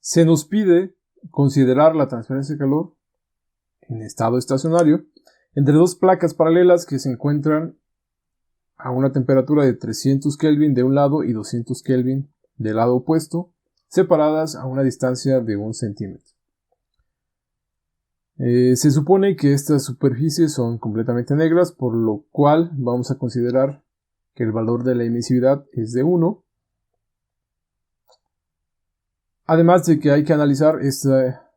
Se nos pide considerar la transferencia de calor en estado estacionario entre dos placas paralelas que se encuentran a una temperatura de 300 Kelvin de un lado y 200 Kelvin del lado opuesto, separadas a una distancia de 1 centímetro. Se supone que estas superficies son completamente negras, por lo cual vamos a considerar que el valor de la emisividad es de 1. Además de que hay que analizar esta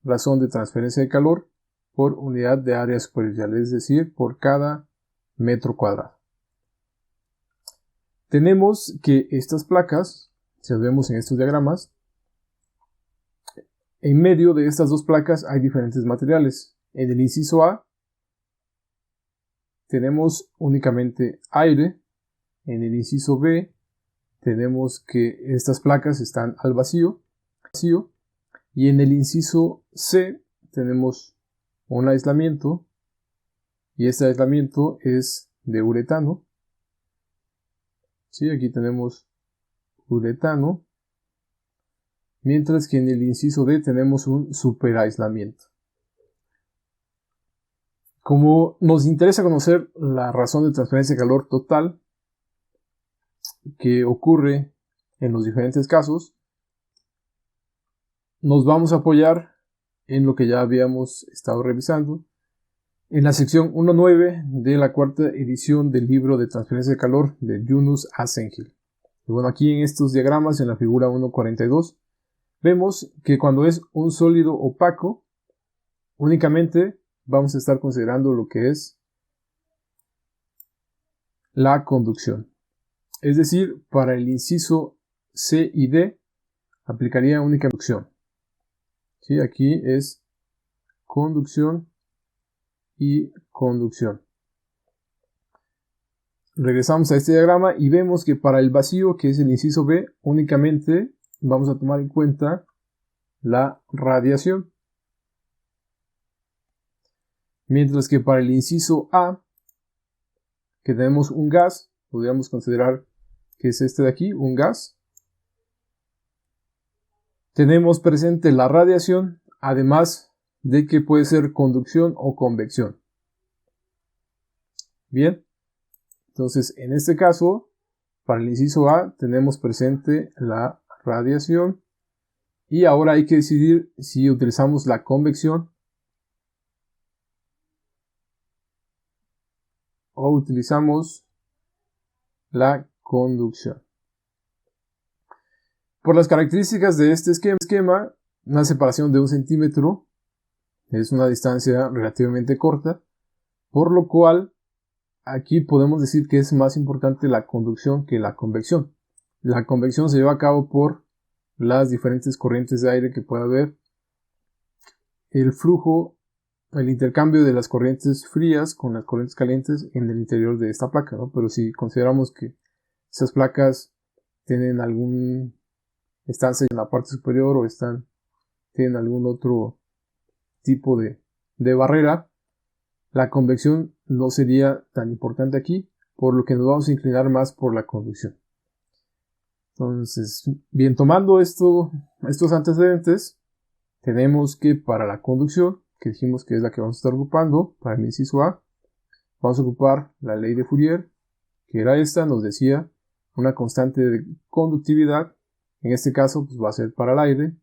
razón de transferencia de calor por unidad de área superficial, es decir, por cada metro cuadrado. Tenemos que estas placas, si las vemos en estos diagramas, en medio de estas dos placas hay diferentes materiales. En el inciso A tenemos únicamente aire. En el inciso B tenemos que estas placas están al vacío. Y en el inciso C tenemos un aislamiento. Y este aislamiento es de uretano. Sí, aquí tenemos uretano. Mientras que en el inciso D tenemos un superaislamiento. Como nos interesa conocer la razón de transferencia de calor total que ocurre en los diferentes casos, nos vamos a apoyar en lo que ya habíamos estado revisando en la sección 1.9 de la cuarta edición del libro de transferencia de calor de Yunus Asengil. Y bueno, aquí en estos diagramas, en la figura 1.42, vemos que cuando es un sólido opaco, únicamente vamos a estar considerando lo que es la conducción. Es decir, para el inciso C y D aplicaría única conducción. ¿Sí? Aquí es conducción y conducción. Regresamos a este diagrama y vemos que para el vacío, que es el inciso B, únicamente vamos a tomar en cuenta la radiación. Mientras que para el inciso A, que tenemos un gas, podríamos considerar que es este de aquí, un gas. Tenemos presente la radiación, además de que puede ser conducción o convección. Bien, entonces en este caso, para el inciso A tenemos presente la radiación y ahora hay que decidir si utilizamos la convección o utilizamos la conducción. Por las características de este esquema, una separación de 1 centímetro es una distancia relativamente corta, por lo cual aquí podemos decir que es más importante la conducción que la convección. La convección se lleva a cabo por las diferentes corrientes de aire que puede haber, el flujo, el intercambio de las corrientes frías con las corrientes calientes en el interior de esta placa, ¿no? Pero si consideramos que esas placas tienen algún estancia en la parte superior o tienen algún otro tipo de barrera, la convección no sería tan importante aquí, por lo que nos vamos a inclinar más por la conducción. Entonces, bien, tomando estos antecedentes, tenemos que para la conducción, que dijimos que es la que vamos a estar ocupando, para el inciso A, vamos a ocupar la ley de Fourier, que era esta, nos decía una constante de conductividad, en este caso pues va a ser para el aire,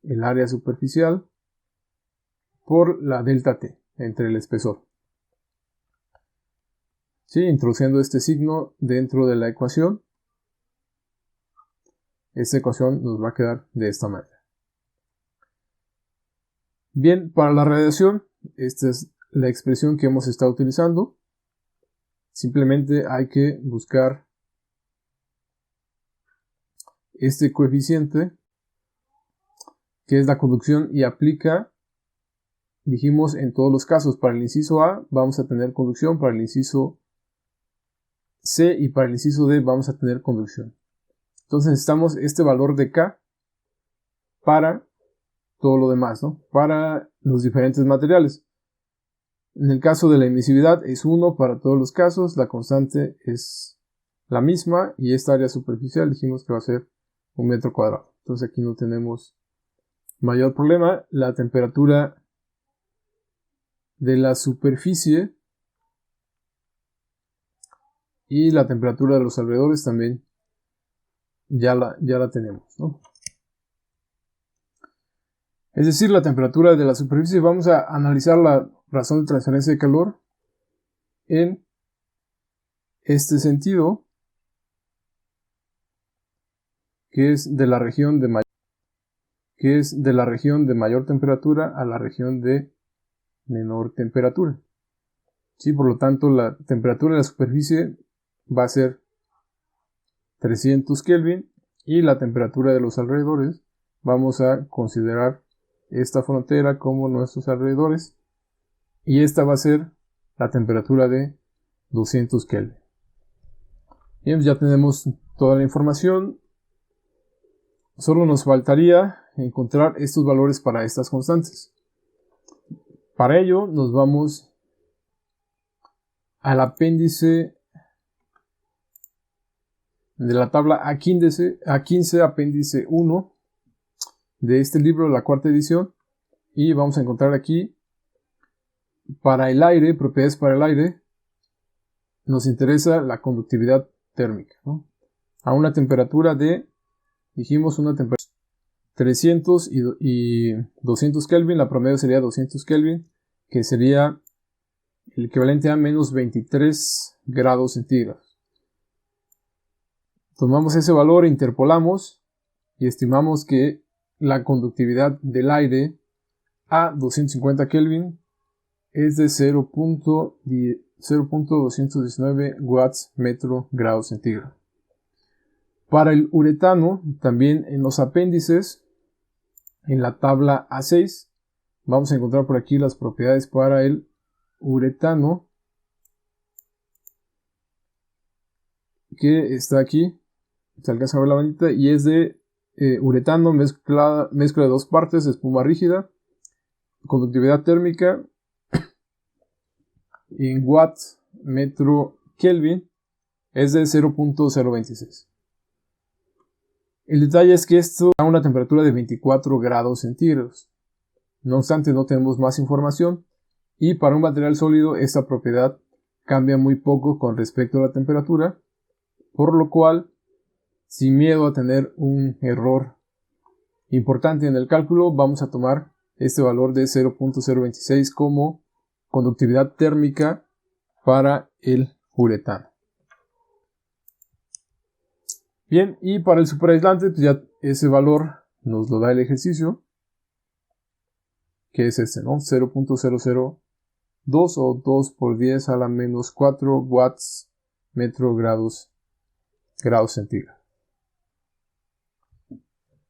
el área superficial, por la delta T, entre el espesor. ¿Sí? Introduciendo este signo dentro de la ecuación, esta ecuación nos va a quedar de esta manera. Bien, para la radiación, esta es la expresión que hemos estado utilizando. Simplemente hay que buscar este coeficiente, que es la conducción, y aplica, dijimos, en todos los casos. Para el inciso A vamos a tener conducción, para el inciso C y para el inciso D vamos a tener conducción. Entonces necesitamos este valor de K para todo lo demás, ¿no? Para los diferentes materiales. En el caso de la emisividad es 1 para todos los casos, la constante es la misma y esta área superficial dijimos que va a ser 1 metro cuadrado. Entonces aquí no tenemos mayor problema, la temperatura de la superficie y la temperatura de los alrededores también ya la tenemos, ¿no? Es decir, la temperatura de la superficie, vamos a analizar la razón de transferencia de calor en este sentido, que es de la región de mayor temperatura a la región de menor temperatura. ¿Sí? Por lo tanto, la temperatura de la superficie va a ser 300 Kelvin y la temperatura de los alrededores, vamos a considerar esta frontera como nuestros alrededores, y esta va a ser la temperatura de 200 Kelvin. Bien, ya tenemos toda la información. Solo nos faltaría encontrar estos valores para estas constantes. Para ello nos vamos al apéndice de la tabla A15, apéndice 1 de este libro, la cuarta edición, y vamos a encontrar aquí para el aire, propiedades para el aire. Nos interesa la conductividad térmica, ¿no? A una temperatura de, dijimos, una temperatura 300 y 200 Kelvin, la promedio sería 200 Kelvin, que sería el equivalente a menos 23 grados centígrados. Tomamos ese valor, interpolamos y estimamos que la conductividad del aire a 250 Kelvin es de 0.219 watts metro grado centígrado. Para el uretano, también en los apéndices, en la tabla A6, vamos a encontrar por aquí las propiedades para el uretano, que está aquí, se alcanza a ver la bandita, y es de uretano, mezcla de dos partes, espuma rígida, conductividad térmica en watts metro Kelvin es de 0.026. El detalle es que esto da una temperatura de 24 grados centígrados. No obstante, no tenemos más información, y para un material sólido esta propiedad cambia muy poco con respecto a la temperatura, por lo cual, sin miedo a tener un error importante en el cálculo, vamos a tomar este valor de 0.026 como conductividad térmica para el uretano. Bien, y para el superaislante, pues ya ese valor nos lo da el ejercicio, que es este, ¿no? 0.002 o 2 por 10 a la menos 4 watts metro grados centígrados.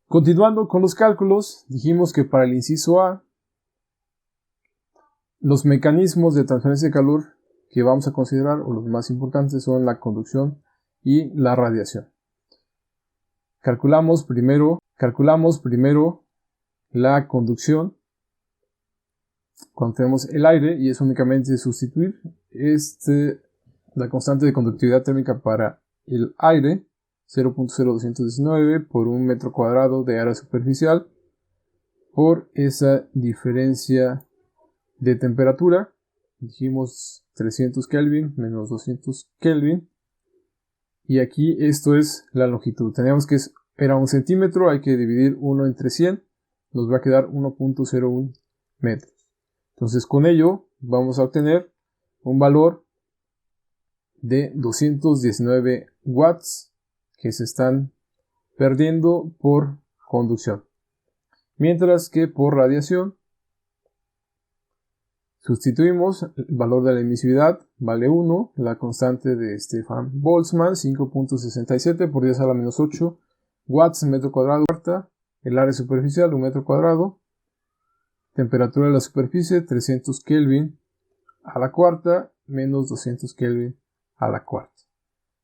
Continuando con los cálculos, dijimos que para el inciso A, los mecanismos de transferencia de calor que vamos a considerar, o los más importantes, son la conducción y la radiación. Calculamos primero la conducción cuando tenemos el aire, y es únicamente sustituir la constante de conductividad térmica para el aire, 0.0219 por un metro cuadrado de área superficial, por esa diferencia de temperatura. Dijimos 300 Kelvin menos 200 Kelvin, y aquí esto es la longitud. Teníamos que era 1 centímetro, hay que dividir 1 entre 100, nos va a quedar 1.01 metros. Entonces con ello vamos a obtener un valor de 219 watts que se están perdiendo por conducción. Mientras que por radiación sustituimos el valor de la emisividad, vale 1, la constante de Stefan Boltzmann, 5.67 por 10 a la menos 8 watts metro cuadrado, el área superficial 1 metro cuadrado, temperatura de la superficie 300 Kelvin a la cuarta menos 200 Kelvin a la cuarta.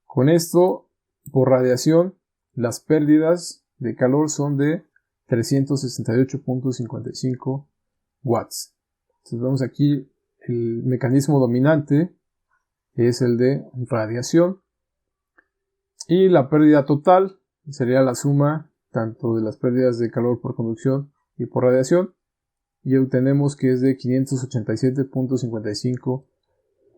Con esto, por radiación, las pérdidas de calor son de 368.55 watts. Entonces vemos aquí el mecanismo dominante es el de radiación, y la pérdida total sería la suma tanto de las pérdidas de calor por conducción y por radiación, y obtenemos que es de 587.55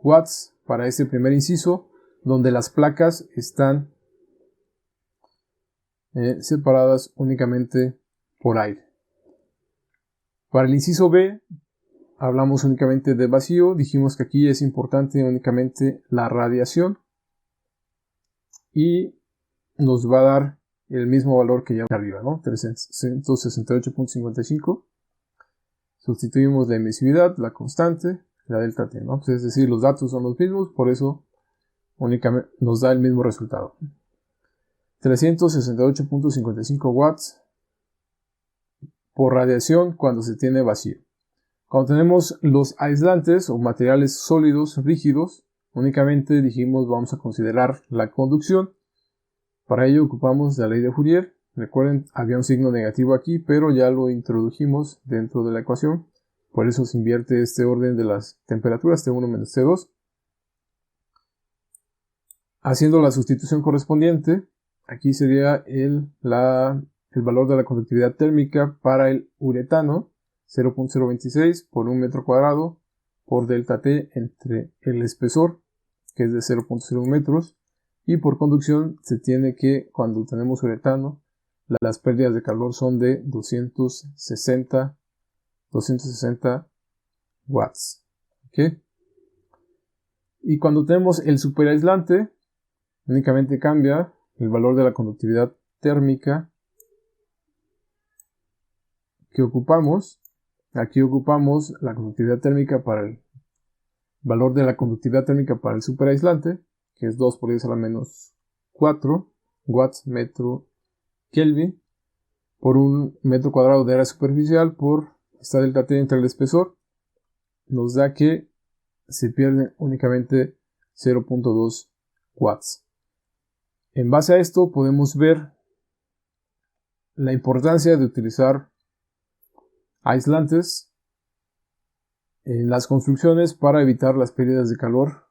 watts para este primer inciso, donde las placas están separadas únicamente por aire. Para el inciso B hablamos únicamente de vacío. Dijimos que aquí es importante únicamente la radiación y nos va a dar el mismo valor que ya arriba, ¿no? 368.55. Sustituimos la emisividad, la constante, la delta T, ¿no? Pues es decir, los datos son los mismos, por eso únicamente nos da el mismo resultado. 368.55 watts por radiación cuando se tiene vacío. Cuando tenemos los aislantes o materiales sólidos rígidos, únicamente dijimos vamos a considerar la conducción. Para ello ocupamos la ley de Fourier. Recuerden, había un signo negativo aquí, pero ya lo introdujimos dentro de la ecuación. Por eso se invierte este orden de las temperaturas, T1 menos T2. Haciendo la sustitución correspondiente, aquí sería el valor de la conductividad térmica para el uretano, 0.026 por un metro cuadrado por delta T entre el espesor, que es de 0.01 metros, y por conducción se tiene que, cuando tenemos uretano, las pérdidas de calor son de 260 watts. ¿Okay? Y cuando tenemos el superaislante, únicamente cambia el valor de la conductividad térmica que ocupamos. Aquí ocupamos la conductividad térmica para el valor de la conductividad térmica para el superaislante, que es 2 por 10 a la menos 4 watts metro Kelvin por un metro cuadrado de área superficial por esta delta T entre el espesor. Nos da que se pierden únicamente 0.2 watts. En base a esto podemos ver la importancia de utilizar aislantes en las construcciones para evitar las pérdidas de calor,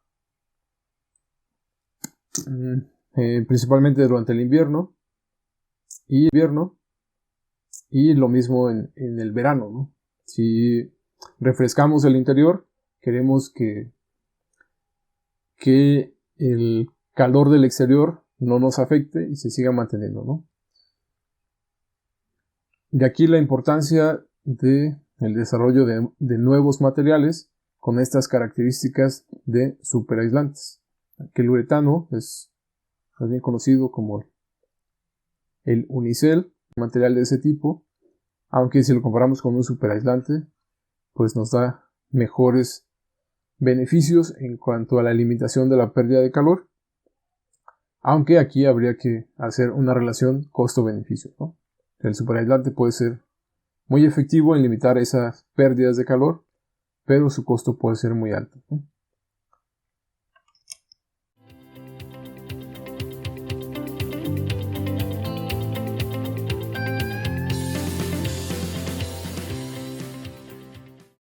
principalmente durante el invierno y lo mismo en el verano, ¿no? Si refrescamos el interior, queremos que el calor del exterior no nos afecte y se siga manteniendo, ¿no? De aquí la importancia del desarrollo de nuevos materiales con estas características de superaislantes. Que el uretano es más bien conocido como el unicel, material de ese tipo, aunque si lo comparamos con un superaislante, pues nos da mejores beneficios en cuanto a la limitación de la pérdida de calor, aunque aquí habría que hacer una relación costo-beneficio, ¿no? El superaislante puede ser muy efectivo en limitar esas pérdidas de calor, pero su costo puede ser muy alto, ¿no?